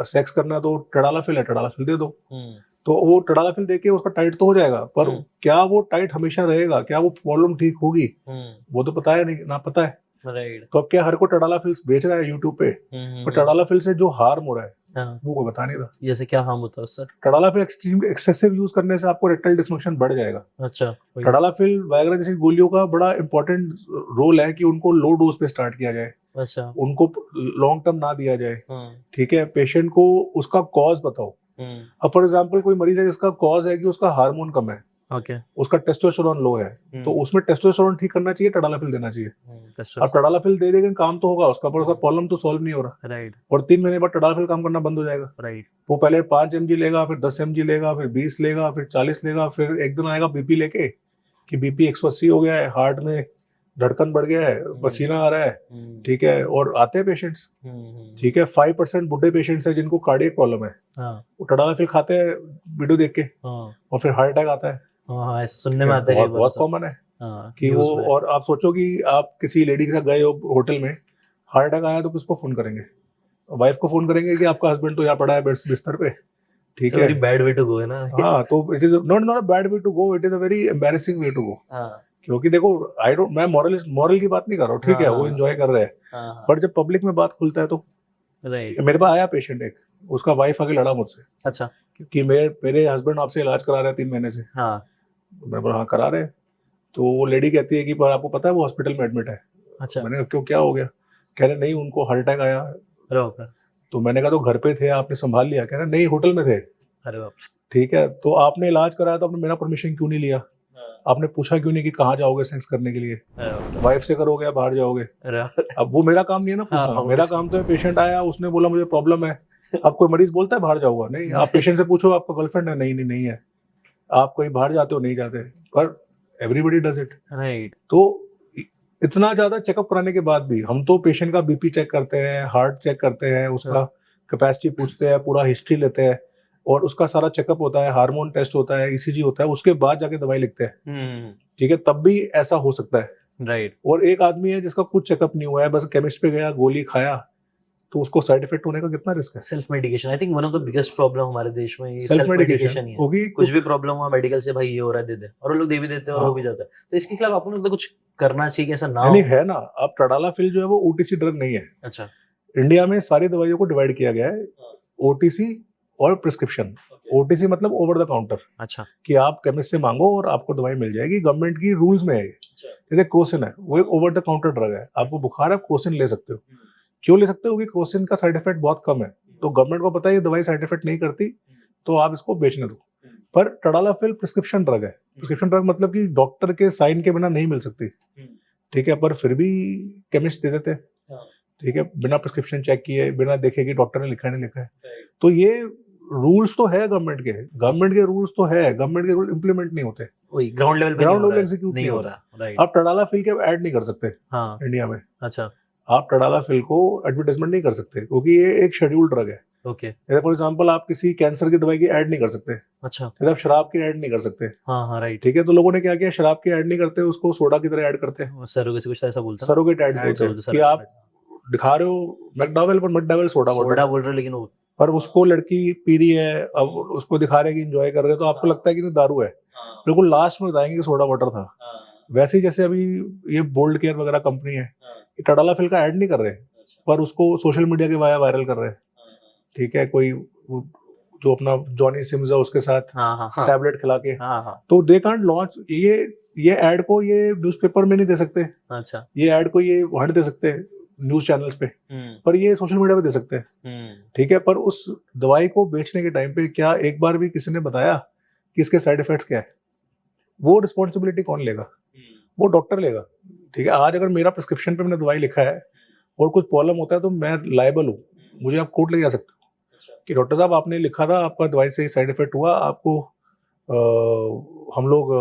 Sex करना है तो टडालाफिल है, टडालाफिल दे दो। तो वो टडालाफिल देके उसका टाइट तो हो जाएगा, पर क्या वो टाइट हमेशा रहेगा, क्या वो प्रॉब्लम ठीक होगी, वो तो पता है नहीं, ना पता है। राइट। तो अब क्या हर कोई टडालाफिल बेच रहा है यूट्यूब पे, पर टडालाफिल से जो हार्म हो रहा है वो कोई बता नहीं रहा। जैसे क्या हार्म होता है उससे? टडालाफिल एक्सेसिव यूज करने से आपको इरेक्टाइल डिसफंक्शन बढ़ जाएगा। अच्छा। टडालाफिल वायग्रा जैसी गोलियों का बड़ा इंपॉर्टेंट रोल है कि उनको लो डोज पे स्टार्ट किया जाए, अच्छा। उनको लॉन्ग टर्म ना दिया जाए। ठीक है, पेशेंट को उसका कॉज बताओ। अब फॉर एग्जांपल कोई मरीज है जिसका कॉज है कि उसका हार्मोन कम है, ओके। उसका टेस्टोस्टेरोन लो है, तो उसमें टेस्टोस्टेरोन ठीक करना चाहिए, टडालाफिल देना चाहिए। अब टडालाफिल दे देंगे काम तो होगा उसका, पर उसका प्रॉब्लम तो सॉल्व नहीं हो रहा। राइट। और 3 महीने बाद टडालाफिल काम करना बंद हो जाएगा। राइट। वो पहले 5 mg लेगा, फिर 10 mg लेगा, फिर 20 लेगा, फिर 40 लेगा, फिर एक दिन आएगा बीपी लेके कि बीपी 180 हो गया है, हार्ट में धड़कन बढ़ गया है, पसीना आ रहा है। ठीक है, और आते हैं पेशेंट्स। ठीक है, 5% बुढ़े पेशेंट्स है जिनको कार्डियक प्रॉब्लम है, वो टडालाफिल खाते हैं वीडियो देख के, और फिर हार्ट अटैक आता है। ऐसा सुनने में आता है बहुत बहुत कॉमन है कि वो, और आप सोचो कि आप किसी लेडी के साथ गए हो होटल में, हार्ट अटैक आया तो किसको फोन करेंगे? वाइफ को फोन करेंगे कि आपका हस्बैंड तो यहाँ पड़ा है बिस्तर पे। ठीक है, very bad way to go है ना। हाँ, तो it is not a bad way to go, it is a very embarrassing way to go. क्योंकि देखो, मैं मॉरल की बात नहीं कर रहा हूँ, ठीक है, वो एंजॉय कर रहे हैं, पर जब पब्लिक में बात खुलता है तो। मेरे पास आया पेशेंट एक, उसका वाइफ आके लड़ा मुझसे। अच्छा। कि मेरे हस्बैंड आपसे इलाज करा रहे हैं 3 महीने से। मैं बोला हाँ करा रहे हैं। तो वो लेडी कहती है कि पर आपको पता है वो हॉस्पिटल में एडमिट है। अच्छा। मैंने कहा क्यों, क्या हो गया? कह रहे नहीं, उनको हार्ट अटैक आया। तो मैंने कहा तो घर पे थे, आपने संभाल लिया? कह रहे नहीं, होटल में थे। अरे बाप। ठीक है, तो आपने इलाज कराया तो आपने मेरा परमिशन क्यों नहीं लिया? आपने पूछा क्यों नहीं कि कहाँ जाओगे सेक्स करने के लिए? वाइफ से करोगे या बाहर जाओगे? अब वो मेरा काम नहीं है ना पूछना, मेरा काम तो है पेशेंट आया, उसने बोला मुझे प्रॉब्लम है। अब कोई मरीज बोलता है बाहर जाऊंगा? नहीं। आप पेशेंट से पूछो आपका गर्लफ्रेंड है? नहीं है। आप कहीं बाहर जाते हो? नहीं जाते। पर एवरीबडी डज इट। राइट। तो इतना ज्यादा चेकअप कराने के बाद भी हम तो पेशेंट का बीपी चेक करते हैं, हार्ट चेक करते हैं, उसका कैपेसिटी पूछते हैं, पूरा हिस्ट्री लेते हैं, और उसका सारा चेकअप होता है, हार्मोन टेस्ट होता है, ईसीजी होता है, उसके बाद जाके दवाई लिखते हैं। ठीक है, तब भी ऐसा हो सकता है। राइट। और एक आदमी है जिसका कुछ चेकअप नहीं हुआ है, बस केमिस्ट पे गया, गोली खाया, तो उसको साइड इफेक्ट होने का कितना रिस्क है? Self medication, I think one of the biggest problem हमारे देश में ये सेल्फ सेल्फ मेडिकेशन ही है। होगी। कुछ भी प्रॉब्लम हुआ मेडिकल से, भाई ये हो रहा है दे दे, और वो लोग दे भी देते हैं और हो भी जाता है। तो इसके खिलाफ अपन मतलब कुछ करना चाहिए कि ऐसा ना हो? नहीं है ना, अब टडालाफिल जो है वो ओटीसी ड्रग नहीं है। अच्छा। इंडिया में सारी दवाइयों को डिवाइड किया गया है, ओटीसी और प्रिस्क्रिप्शन। ओटीसी मतलब ओवर द काउंटर। अच्छा। कि आप केमिस्ट से मांगो और आपको दवाई मिल जाएगी, गवर्नमेंट की रूल्स में है ये। जैसे क्रोसिन है, वो एक ओवर द काउंटर ड्रग है, आपको बुखार है, क्रोसिन ले सकते हो। क्यों ले सकते हो? क्योंकि क्रोसिन का साइड इफेक्ट बहुत कम है, तो गवर्नमेंट को पता है ये दवाई साइड इफेक्ट नहीं करती, तो आप इसको बेचने दो। पर टडालाफिल प्रिस्क्रिप्शन ड्रग है। प्रिस्क्रिप्शन ड्रग मतलब कि डॉक्टर के साइन के बिना नहीं मिल सकती। ठीक है, पर फिर भी केमिस्ट दे देते हैं। ठीक है, बिना प्रिस्क्रिप्शन चेक किए, बिना देखे कि डॉक्टर ने लिखा है नहीं लिखा है। तो ये रूल्स तो है गवर्नमेंट के रूल्स तो है, गवर्नमेंट के रूल इंप्लीमेंट नहीं होते, ग्राउंड लेवल एग्जीक्यूट नहीं हो रहा। आप टडालाफिल के ऐड नहीं कर सकते इंडिया में। अच्छा। आप टडालाफिल को एडवर्टाइजमेंट नहीं कर सकते, क्योंकि ये एक शेड्यूल्ड ड्रग है। ओके। फॉर एग्जांपल आप किसी कैंसर की दवाई की ऐड नहीं कर सकते। अच्छा। आप शराब की ऐड नहीं कर सकते। हाँ राइट। ठीक है, तो लोगों ने क्या किया, शराब की ऐड नहीं करते, उसको सोडा की तरह ऐड करते हैं। सरोगेसी कुछ ऐसा बोलता है, सरोगेट ऐड बोलते हैं कि आप दिखा रहे हो मैकडॉवेल, पर मैकडॉवेल सोडा बोल रहे हो, लेकिन वो पर उसको लड़की पी रही है, अब उसको दिखा रहे कि एंजॉय कर रहे हैं, तो आपको लगता है कि नहीं दारू है, बिल्कुल लास्ट में बताएंगे कि सोडा वाटर था। वैसे ही जैसे अभी ये बोल्ड केयर वगैरह कंपनी है, टडालाफिल का ऐड नहीं कर रहे, पर उसको सोशल मीडिया के वाया वायरल कर रहे हैं। ठीक है, कोई जो अपना जॉनी सिम्स है उसके साथ टैबलेट खिला के, तो दे कांट लॉन्च ये ऐड को ये न्यूज़पेपर में नहीं दे सकते। अच्छा। ये ऐड को ये वहां दे सकते हैं न्यूज चैनल्स पे, पर ये सोशल मीडिया पे दे सकते हैं। ठीक है, पर उस दवाई को बेचने के टाइम पे क्या एक बार भी किसी ने बताया कि इसके साइड इफेक्ट्स क्या है? वो रिस्पॉन्सिबिलिटी कौन लेगा? वो डॉक्टर लेगा। ठीक है, आज अगर मेरा प्रिस्क्रिप्शन पे मैंने दवाई लिखा है और कुछ प्रॉब्लम होता है तो मैं लायबल हूँ, मुझे आप कोर्ट ले जा सकते हो कि डॉक्टर साहब आपने लिखा था, आपका दवाई से साइड इफेक्ट हुआ, आपको हम लोग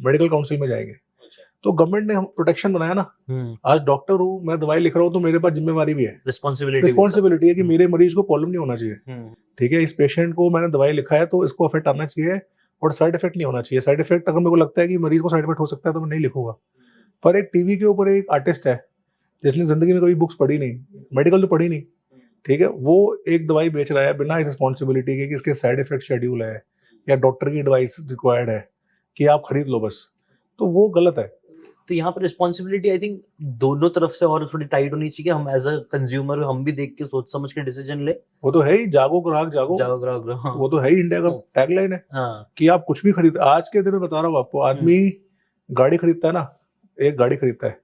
मेडिकल काउंसिल में जाएंगे। तो गवर्नमेंट ने हम प्रोटेक्शन बनाया ना। आज डॉक्टर हूँ, मैं दवाई लिख रहा हूँ, तो मेरे पास जिम्मेवारी भी है, रिस्पॉन्सिबिलिटी है कि मेरे मरीज को प्रॉब्लम नहीं होना चाहिए। ठीक है, इस पेशेंट को मैंने दवाई लिखा है तो इसको इफेक्ट आना चाहिए और साइड इफेक्ट नहीं होना चाहिए। साइड इफेक्ट अगर मेरे को लगता है कि मरीज को साइड इफेक्ट हो सकता है तो मैं नहीं लिखूंगा। पर एक टीवी के ऊपर एक आर्टिस्ट है जिसने जिंदगी में कभी बुक्स पढ़ी नहीं, मेडिकल तो पढ़ी नहीं, ठीक है, वो एक दवाई बेच रहा है बिना रिस्पॉन्सिबिलिटी के कि इसके साइड इफेक्ट शेड्यूल है या डॉक्टर की एडवाइस रिक्वायर्ड है कि आप खरीद लो बस, तो वो गलत है। तो यहाँ पर रिस्पॉन्सिबिलिटी आई थिंक दोनों तरफ से और थोड़ी टाइट होनी चाहिए कि हम एज अ कंज्यूमर हम भी देख के सोच समझ के डिसीजन ले। वो तो है ही, जागो ग्राहक जागो, जागो हाँ। वो तो है ही, इंडिया का टैगलाइन है हाँ। कि आप कुछ भी खरीद। आज के दिन में बता रहा हूँ आपको, आदमी गाड़ी खरीदता है ना, एक गाड़ी खरीदता है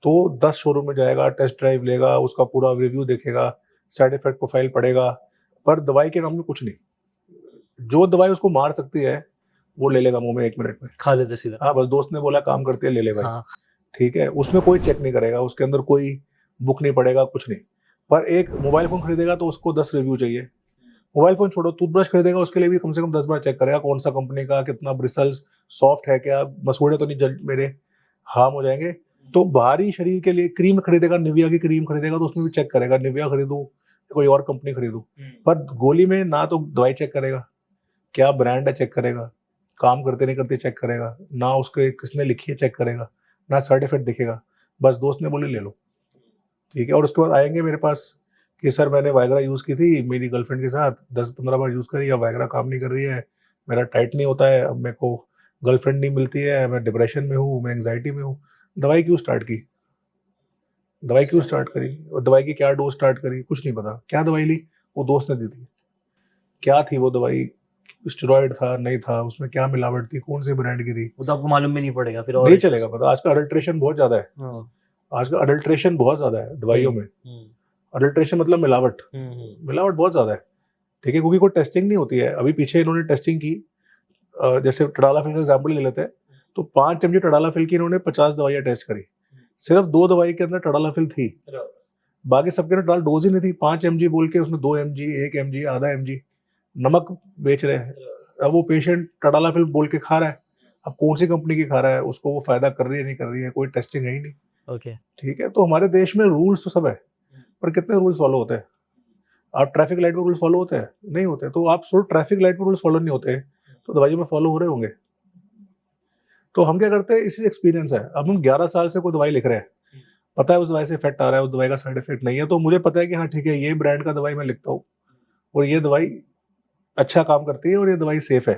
तो 10 शोरूम में जाएगा, टेस्ट ड्राइव लेगा, उसका पूरा रिव्यू देखेगा, साइड इफेक्ट प्रोफाइल पढ़ेगा, पर दवाई के नाम में कुछ नहीं। जो दवाई उसको मार सकती है वो ले लेगा मुंह में 1 मिनट में, खा लेते सीधा। हाँ, बस दोस्त ने बोला काम करती है, ले ले भाई। हाँ। ठीक है, उसमें कोई चेक नहीं करेगा, उसके अंदर कोई बुक नहीं पड़ेगा, कुछ नहीं। पर एक मोबाइल फोन खरीदेगा तो उसको 10 रिव्यू चाहिए। मोबाइल फोन छोड़ो, टूथब्रश खरीदेगा उसके लिए भी कम से कम 10 बार चेक करेगा, कौन सा कंपनी का, कितना ब्रिसल्स, सॉफ्ट है क्या, मसूड़े तो नहीं जल मेरे हार्म हो जाएंगे। तो बाहरी शरीर के लिए क्रीम खरीदेगा, निविया की क्रीम खरीदेगा तो उसमें भी चेक करेगा, निविया खरीदूं कोई और कंपनी खरीदूं। पर गोली में ना तो दवाई चेक करेगा, क्या ब्रांड है चेक करेगा, काम करते नहीं करते चेक करेगा, ना उसके किसने लिखी है चेक करेगा, ना सर्टिफिकेट दिखेगा, बस दोस्त ने बोले ले लो। ठीक है, और उसके बाद आएंगे मेरे पास कि सर मैंने वाइग्रा यूज़ की थी मेरी गर्लफ्रेंड के साथ, 10-15 बार यूज़ करी, अब वाइग्रा काम नहीं कर रही है, मेरा टाइट नहीं होता है, अब मेरे को गर्लफ्रेंड नहीं मिलती है, मैं डिप्रेशन में हूँ, मैं एंग्जाइटी में हूँ। दवाई क्यों स्टार्ट की, दवाई क्यों स्टार्ट करी, और दवाई की क्या डोज स्टार्ट करी, कुछ नहीं पता। क्या दवाई ली, वो दोस्त ने दी थी, क्या थी वो दवाई, स्टेरॉइड था नहीं था, उसमें क्या मिलावट थी, कौन से ब्रांड की थी, वो तो आपको मालूम भी नहीं पड़ेगा फिर। नहीं चलेगा पता। आज का अडल्ट्रेशन बहुत ज्यादा है, हाँ। आज का अडल्ट्रेशन बहुत ज्यादा है दवाइयों में। अडल्ट्रेशन मतलब मिलावट, मिलावट बहुत ज्यादा है। ठीक है, क्योंकि कोई टेस्टिंग नहीं होती है। अभी पीछे इन्होंने टेस्टिंग की, जैसे टडालाफिल का एग्जाम्पल ले लेते हैं, तो 5 mg टडालाफिल की इन्होंने 50 दवाइयाँ टेस्ट करी, सिर्फ 2 दवाई के अंदर टडालाफिल थी, बाकी सबके अंदर टडाल डोज ही नहीं थी। 5 mg बोल के उसमें 2 mg, 1 mg, आधा mg नमक बेच रहे हैं। अब वो पेशेंट टडालाफिल बोल के खा रहा है, अब कौन सी कंपनी की खा रहा है, उसको वो फायदा कर रही है नहीं कर रही है, कोई टेस्टिंग है ही नहीं। ओके। ठीक है, तो हमारे देश में रूल्स तो सब है, पर कितने रूल्स फॉलो होते हैं? आप ट्रैफिक लाइट में रूल्स फॉलो होते हैं? नहीं होते। तो आप सोचो ट्रैफिक लाइट में रूल्स फॉलो नहीं होते तो दवाइयों में फॉलो हो रहे होंगे। तो हम क्या करते हैं, इसी एक्सपीरियंस है। अब हम 11 साल से कोई दवाई लिख रहे हैं, पता है उस दवाई से इफेक्ट आ रहा है, उस दवाई का साइड इफेक्ट नहीं है, तो मुझे पता है कि हाँ ठीक है, ये ब्रांड का दवाई मैं लिखता हूँ और ये दवाई अच्छा काम करती है और ये दवाई सेफ है।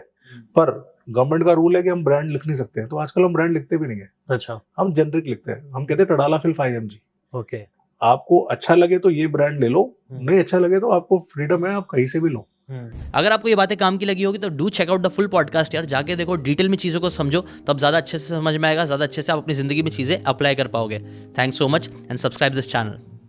पर गवर्नमेंट का रूल है कि हम ब्रांड लिख नहीं सकते, तो आजकल हम ब्रांड लिखते भी नहीं है। अच्छा। हम जेनरिक लिखते हैं, हम कहते हैं टडालाफिल 5 mg। ओके। आपको अच्छा लगे तो ये ब्रांड ले लो, नहीं अच्छा लगे तो आपको फ्रीडम है, आप कहीं से भी लो। अगर आपको ये बातें काम की लगी होगी तो do check out the full podcast यार, जाके देखो, डिटेल में चीज़ों को समझो, तब ज़्यादा अच्छे से समझ में आएगा, ज़्यादा अच्छे से आप अपनी ज़िंदगी में चीज़ें अप्लाई कर पाओगे। Thanks so much and subscribe this channel.